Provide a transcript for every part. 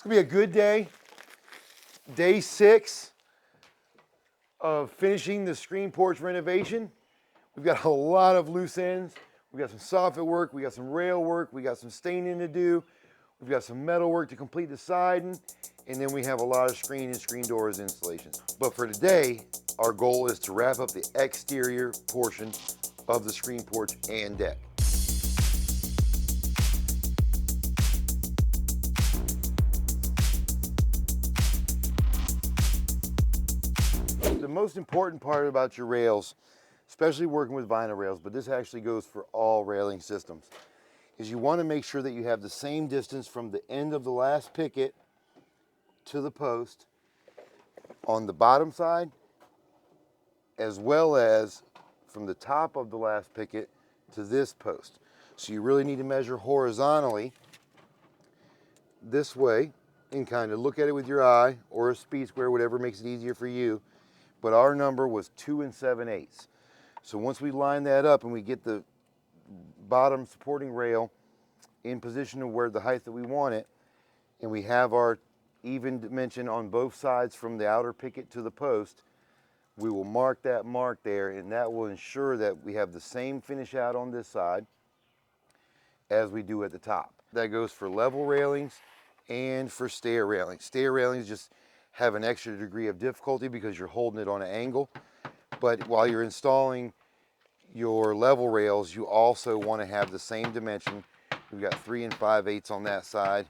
It's gonna be a good day. Day 6 of finishing the screen porch renovation. We've got a lot of loose ends. We've got some soffit work, we got some rail work, we got some staining to do. We've got some metal work to complete the siding, and then we have a lot of screen and screen doors installations. But for today, our goal is to wrap up the exterior portion of the screen porch and deck. The most important part about your rails, especially working with vinyl rails, but this actually goes for all railing systems, is you want to make sure that you have the same distance from the end of the last picket to the post on the bottom side, as well as from the top of the last picket to this post. So you really need to measure horizontally this way and kind of look at it with your eye or a speed square, whatever makes it easier for you. But our number was 2 7/8. So once we line that up and we get the bottom supporting rail in position of where the height that we want it, and we have our even dimension on both sides from the outer picket to the post, we will mark that mark there, and that will ensure that we have the same finish out on this side as we do at the top. That goes for level railings and for stair railings. Stair railings just have an extra degree of difficulty because you're holding it on an angle. But while you're installing your level rails, you also want to have the same dimension. We've got 3 5/8 on that side,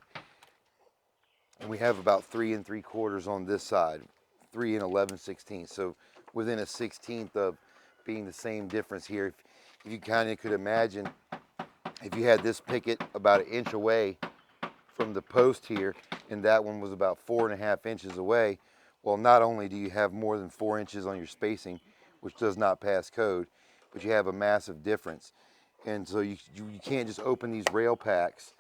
and we have about 3 3/4 on this side, 3 11/16. So within a 16th of being the same difference here. If you kind of could imagine, if you had this picket about 1 inch away from the post here, and that one was about 4.5 inches away, well, not only do you have more than 4 inches on your spacing, which does not pass code, but you have a massive difference. And so you can't just open these rail packs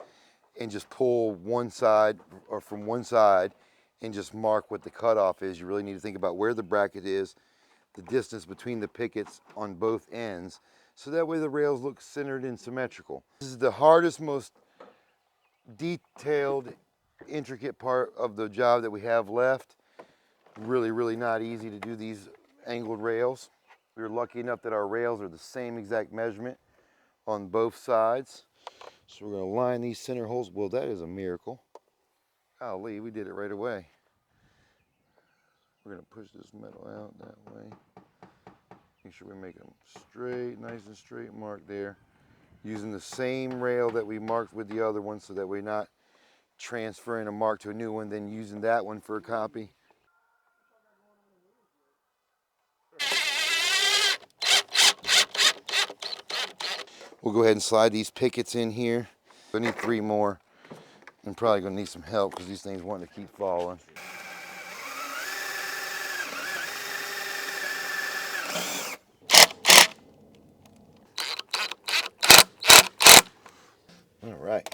and just pull one side or from one side and just mark what the cutoff is. You really need to think about where the bracket is, the distance between the pickets on both ends, so that way the rails look centered and symmetrical. This is the hardest, most detailed, intricate part of the job that we have left. Really not easy to do these angled rails. We were lucky enough that our rails are the same exact measurement on both sides. So we're going to line these center holes. Well, that is a miracle. Golly, we did it right away. We're going to push this metal out that way. Make sure we make them straight, nice and straight mark there. Using the same rail that we marked with the other one, so that we're not transferring a mark to a new one, then using that one for a copy. We'll go ahead and slide these pickets in here. I need 3 more. I'm probably going to need some help because these things want to keep falling. All right.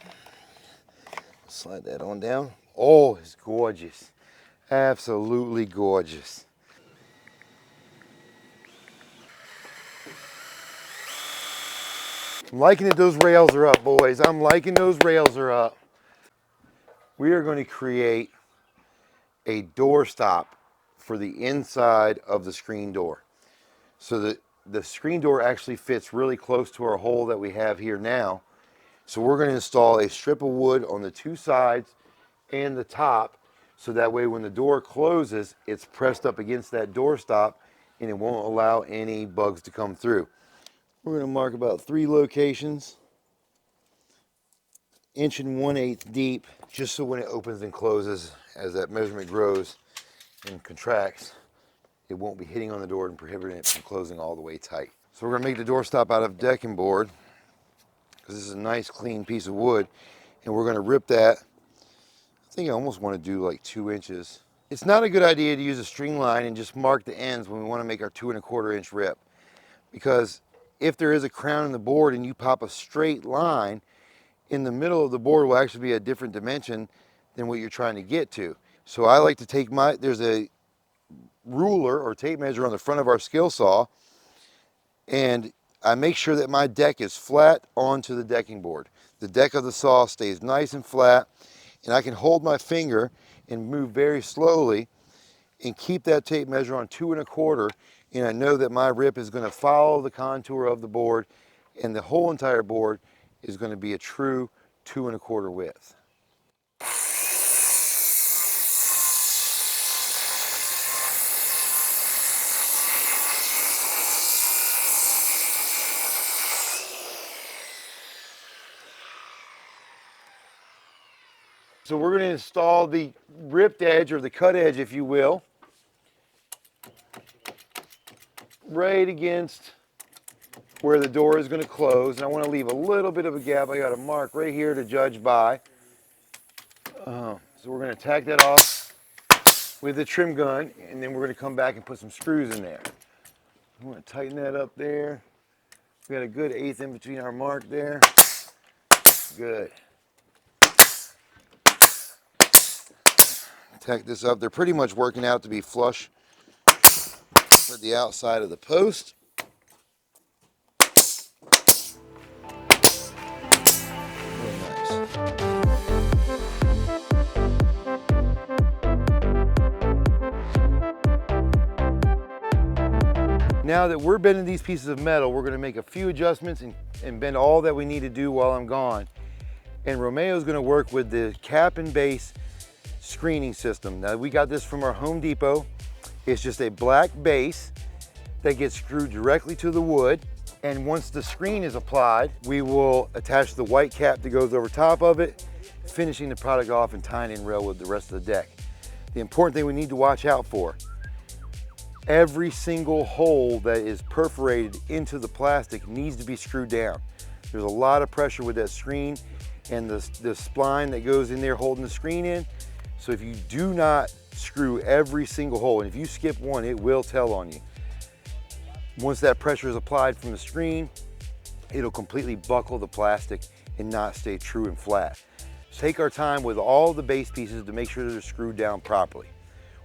Slide that on down. Oh, it's gorgeous. Absolutely gorgeous. I'm liking that those rails are up, boys. I'm liking those rails are up. We are going to create a door stop for the inside of the screen door, so that the screen door actually fits really close to our hole that we have here now. So we're going to install a strip of wood on the 2 sides and the top, so that way when the door closes, it's pressed up against that door stop and it won't allow any bugs to come through. We're going to mark about 3 locations, 1 1/8 deep, just so when it opens and closes, as that measurement grows and contracts, it won't be hitting on the door and prohibiting it from closing all the way tight. So we're going to make the door stop out of decking board, because this is a nice clean piece of wood, and we're going to rip that. I think I almost want to do like 2 inches. It's not a good idea to use a string line and just mark the ends when we want to make our 2 1/4 inch rip, because if there is a crown in the board and you pop a straight line, in the middle of the board will actually be a different dimension than what you're trying to get to. So I like to take there's a ruler or tape measure on the front of our skill saw, and I make sure that my deck is flat onto the decking board. The deck of the saw stays nice and flat, And I can hold my finger and move very slowly and keep that tape measure on 2 1/4, and I know that my rip is going to follow the contour of the board, and the whole entire board is going to be a true 2 1/4 width. So we're going to install the ripped edge, or the cut edge if you will, right against where the door is going to close. And I want to leave a little bit of a gap. I got a mark right here to judge by. So we're going to tack that off with the trim gun, and then we're going to come back and put some screws in there. I'm going to tighten that up there. We got a good 1/8 in between our mark there. Good. Tack this up. They're pretty much working out to be flush with the outside of the post. Really nice. Now that we're bending these pieces of metal, we're going to make a few adjustments and bend all that we need to do while I'm gone. And Romeo's going to work with the cap and base screening system. Now, we got this from our Home Depot. It's just a black base that gets screwed directly to the wood. And once the screen is applied, we will attach the white cap that goes over top of it, finishing the product off and tying in rail with the rest of the deck. The important thing we need to watch out for: every single hole that is perforated into the plastic needs to be screwed down. There's a lot of pressure with that screen and the spline that goes in there holding the screen in. So if you do not screw every single hole, and if you skip one, it will tell on you. Once that pressure is applied from the screen, it'll completely buckle the plastic and not stay true and flat. Take our time with all the base pieces to make sure they're screwed down properly.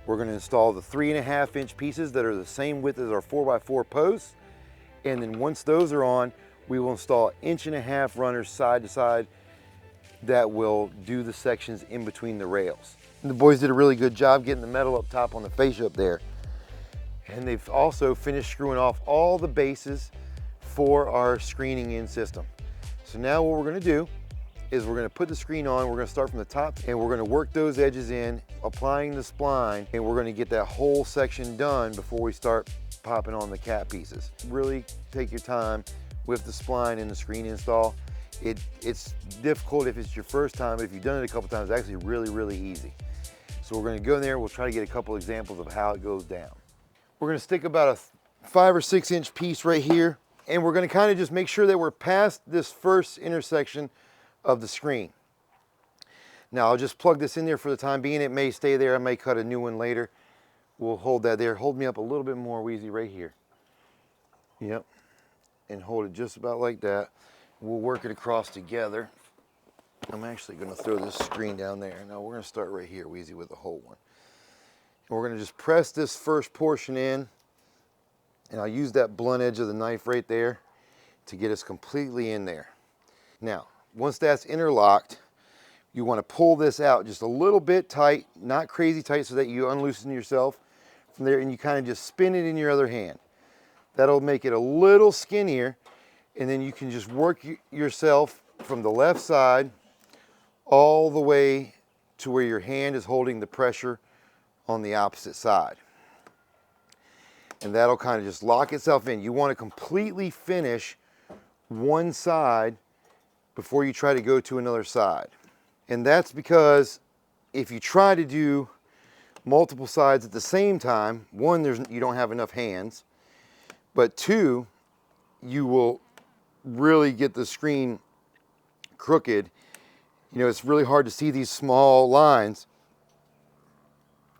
We're going to install the 3 1/2 inch pieces that are the same width as our 4x4 posts. And then once those are on, we will install 1.5 inch runners side to side that will do the sections in between the rails. And the boys did a really good job getting the metal up top on the fascia up there. And they've also finished screwing off all the bases for our screening in system. So now what we're going to do is we're going to put the screen on. We're going to start from the top, and we're going to work those edges in, applying the spline, and we're going to get that whole section done before we start popping on the cap pieces. Really take your time with the spline and the screen install. It's difficult if it's your first time, but if you've done it a couple times, it's actually really easy. So we're going to go in there. We'll try to get a couple examples of how it goes down. We're going to stick about a 5 or 6 inch piece right here, and we're going to kind of just make sure that we're past this first intersection of the screen. Now I'll just plug this in there for the time being. It may stay there. I may cut a new one later. We'll hold that there. Hold me up a little bit more, Wheezy, right here. Yep. And hold it just about like that. We'll work it across together. I'm actually going to throw this screen down there. Now we're going to start right here, Wheezy, with the whole one. And we're going to just press this first portion in, and I'll use that blunt edge of the knife right there to get us completely in there. Now, once that's interlocked, you want to pull this out just a little bit tight, not crazy tight, so that you unloosen yourself from there, and you kind of just spin it in your other hand. That'll make it a little skinnier, and then you can just work yourself from the left side all the way to where your hand is holding the pressure on the opposite side. And that'll kind of just lock itself in. You want to completely finish one side before you try to go to another side. And that's because if you try to do multiple sides at the same time, one, you don't have enough hands, but two, you will really get the screen crooked. You know, it's really hard to see these small lines,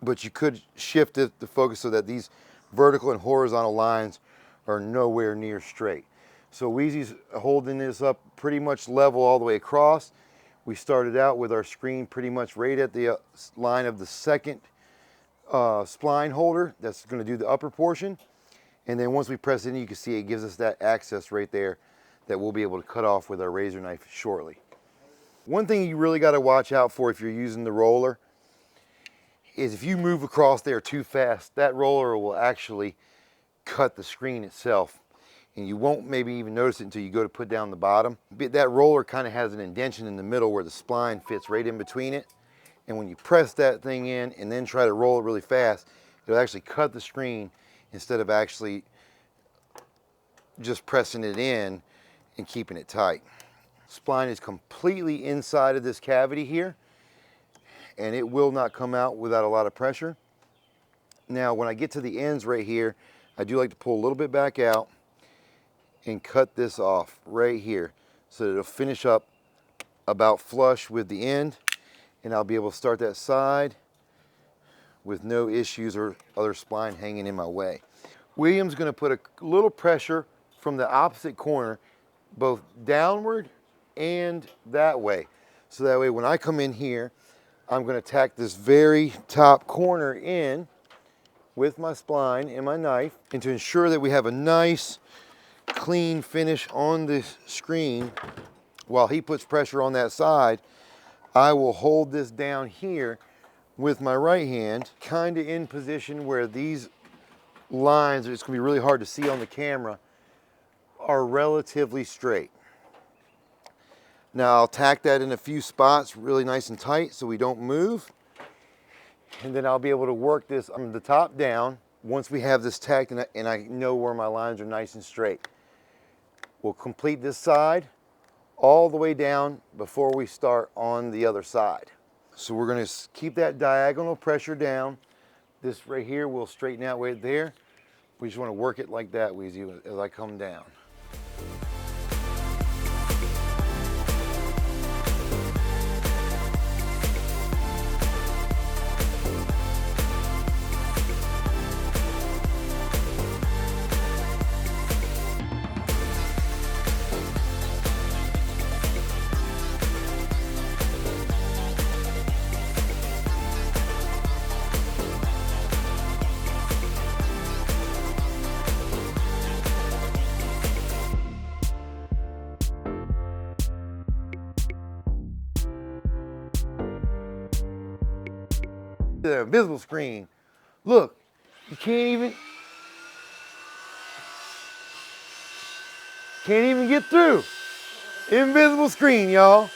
but you could shift the focus so that these vertical and horizontal lines are nowhere near straight. So Wheezy's holding this up pretty much level all the way across. We started out with our screen pretty much right at the line of the second spline holder. That's going to do the upper portion. And then once we press it in, you can see it gives us that access right there that we'll be able to cut off with our razor knife shortly. One thing you really got to watch out for if you're using the roller is if you move across there too fast, that roller will actually cut the screen itself. And you won't maybe even notice it until you go to put down the bottom. But that roller kind of has an indentation in the middle where the spline fits right in between it. And when you press that thing in and then try to roll it really fast, it'll actually cut the screen instead of actually just pressing it in and keeping it tight. Spline is completely inside of this cavity here, and it will not come out without a lot of pressure. Now, when I get to the ends right here, I do like to pull a little bit back out and cut this off right here so that it'll finish up about flush with the end, and I'll be able to start that side with no issues or other spline hanging in my way. William's going to put a little pressure from the opposite corner, both downward and that way. So that way when I come in here, I'm going to tack this very top corner in with my spline and my knife, and to ensure that we have a nice clean finish on the screen while he puts pressure on that side, I will hold this down here with my right hand, kind of in position where these lines, it's going to be really hard to see on the camera, are relatively straight. Now I'll tack that in a few spots really nice and tight so we don't move. And then I'll be able to work this from the top down once we have this tacked and I know where my lines are nice and straight. We'll complete this side all the way down before we start on the other side. So we're going to keep that diagonal pressure down. This right here will straighten out right there. We just want to work it like that, Weezy, as I come down. The invisible screen. Look, you can't even get through. Invisible screen, y'all.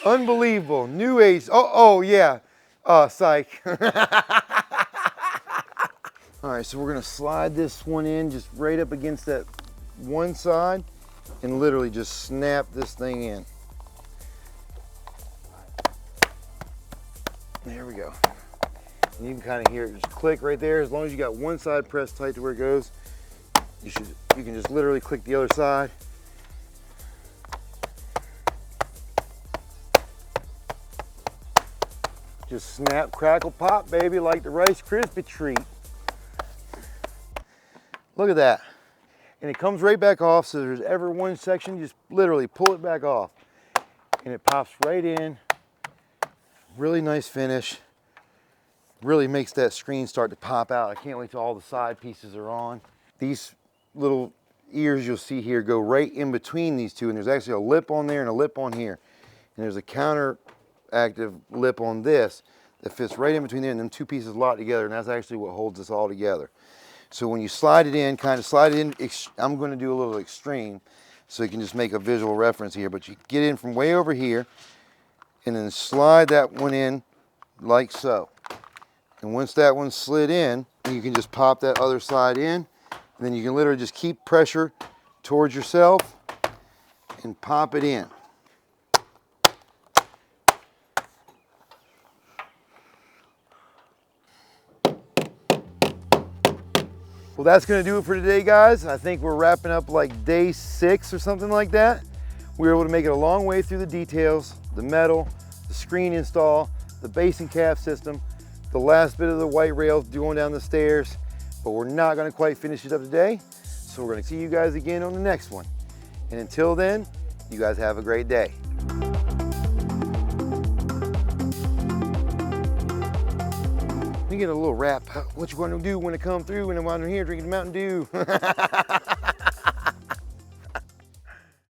Unbelievable. New age. Oh yeah. Psych. All right, so we're gonna slide this one in just right up against that one side and literally just snap this thing in. There we go. And you can kind of hear it just click right there. As long as you got one side pressed tight to where it goes, you can just literally click the other side. Just snap, crackle, pop, baby, like the Rice Krispie treat. Look at that. And it comes right back off, so there's ever one section, you just literally pull it back off. And it pops right in. Really nice finish. Really makes that screen start to pop out. I can't wait till all the side pieces are on. These little ears you'll see here go right in between these two, and there's actually a lip on there and a lip on here. And there's a counteractive lip on this that fits right in between there, and them two pieces lock together, and that's actually what holds this all together. So when you slide it in, kind of slide it in, I'm going to do a little extreme so you can just make a visual reference here, but you get in from way over here and then slide that one in like so. And once that one's slid in, you can just pop that other side in, and then you can literally just keep pressure towards yourself and pop it in. Well, that's gonna do it for today, guys. I think we're wrapping up like day 6 or something like that. We were able to make it a long way through the details, the metal, the screen install, the base and cap system, the last bit of the white rails going down the stairs, but we're not gonna quite finish it up today. So we're gonna see you guys again on the next one. And until then, you guys have a great day. Let me get a little rap. What you gonna do when I come through and I'm here drinking Mountain Dew?